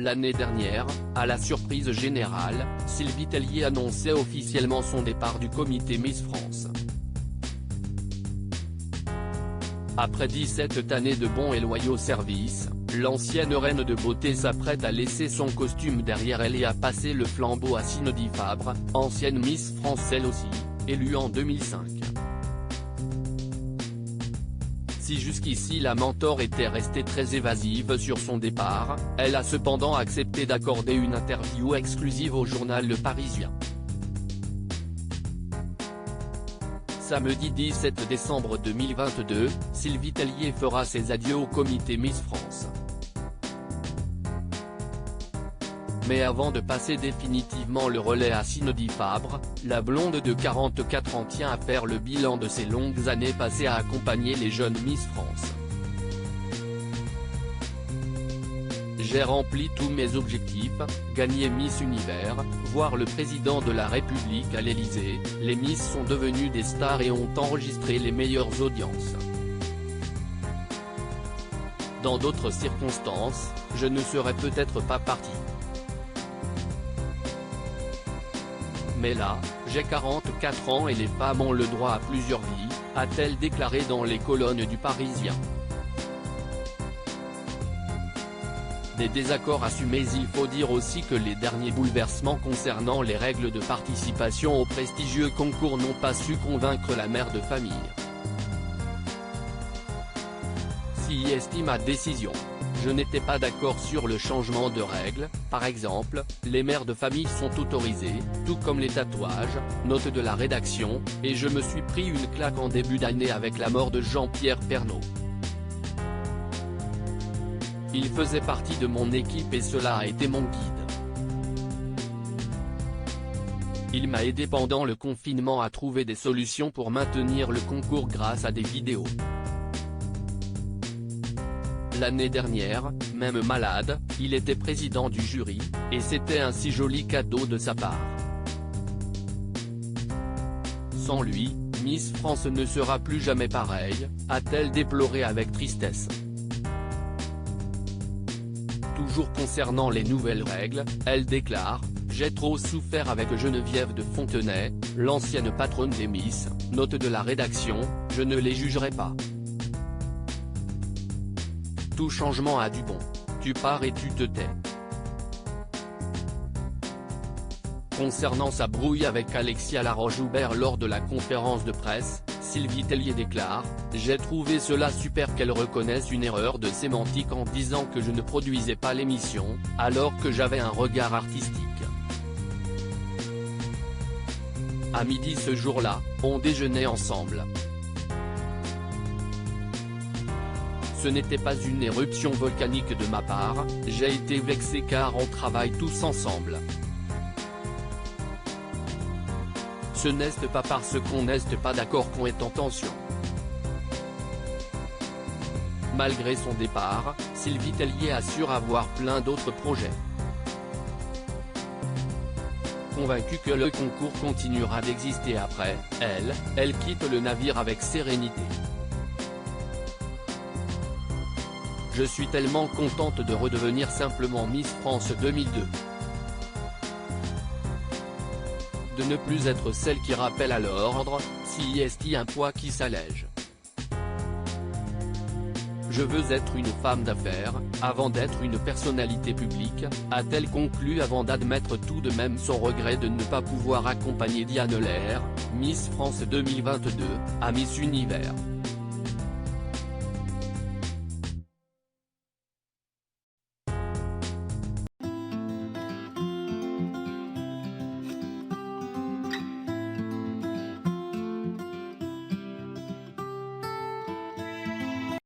L'année dernière, à la surprise générale, Sylvie Tellier annonçait officiellement son départ du comité Miss France. Après 17 années de bons et loyaux services, l'ancienne reine de beauté s'apprête à laisser son costume derrière elle et à passer le flambeau à Cindy Fabre, ancienne Miss France elle aussi, élue en 2005. Si jusqu'ici la mentor était restée très évasive sur son départ, elle a cependant accepté d'accorder une interview exclusive au journal Le Parisien. Samedi 17 décembre 2022, Sylvie Tellier fera ses adieux au comité Miss France. Mais avant de passer définitivement le relais à Cindy Fabre, la blonde de 44 ans tient à faire le bilan de ses longues années passées à accompagner les jeunes Miss France. J'ai rempli tous mes objectifs, gagner Miss Univers, voir le président de la République à l'Élysée, les Miss sont devenues des stars et ont enregistré les meilleures audiences. Dans d'autres circonstances, je ne serais peut-être pas partie. Mais là, j'ai 44 ans et les femmes ont le droit à plusieurs vies, a-t-elle déclaré dans les colonnes du Parisien. Des désaccords assumés. Il faut dire aussi que les derniers bouleversements concernant les règles de participation au prestigieux concours n'ont pas su convaincre la mère de famille. Si estime ma décision. Je n'étais pas d'accord sur le changement de règles, par exemple, les mères de famille sont autorisées, tout comme les tatouages, note de la rédaction, et je me suis pris une claque en début d'année avec la mort de Jean-Pierre Pernaut. Il faisait partie de mon équipe et cela a été mon guide. Il m'a aidé pendant le confinement à trouver des solutions pour maintenir le concours grâce à des vidéos. L'année dernière, même malade, il était président du jury, et c'était un si joli cadeau de sa part. Sans lui, Miss France ne sera plus jamais pareille, a-t-elle déploré avec tristesse. Toujours concernant les nouvelles règles, elle déclare « J'ai trop souffert avec Geneviève de Fontenay, l'ancienne patronne des Miss, note de la rédaction, je ne les jugerai pas. Tout changement a du bon. Tu pars et tu te tais. » Concernant sa brouille avec Alexia Laroche-Joubert lors de la conférence de presse, Sylvie Tellier déclare « J'ai trouvé cela super qu'elle reconnaisse une erreur de sémantique en disant que je ne produisais pas l'émission, alors que j'avais un regard artistique. » À midi ce jour-là, on déjeunait ensemble. Ce n'était pas une éruption volcanique de ma part, j'ai été vexé car on travaille tous ensemble. Ce n'est pas parce qu'on n'est pas d'accord qu'on est en tension. Malgré son départ, Sylvie Tellier assure avoir plein d'autres projets. Convaincue que le concours continuera d'exister après, elle quitte le navire avec sérénité. Je suis tellement contente de redevenir simplement Miss France 2002. De ne plus être celle qui rappelle à l'ordre, si est un poids qui s'allège. Je veux être une femme d'affaires, avant d'être une personnalité publique, a-t-elle conclu avant d'admettre tout de même son regret de ne pas pouvoir accompagner Diane Lair, Miss France 2022, à Miss Univers.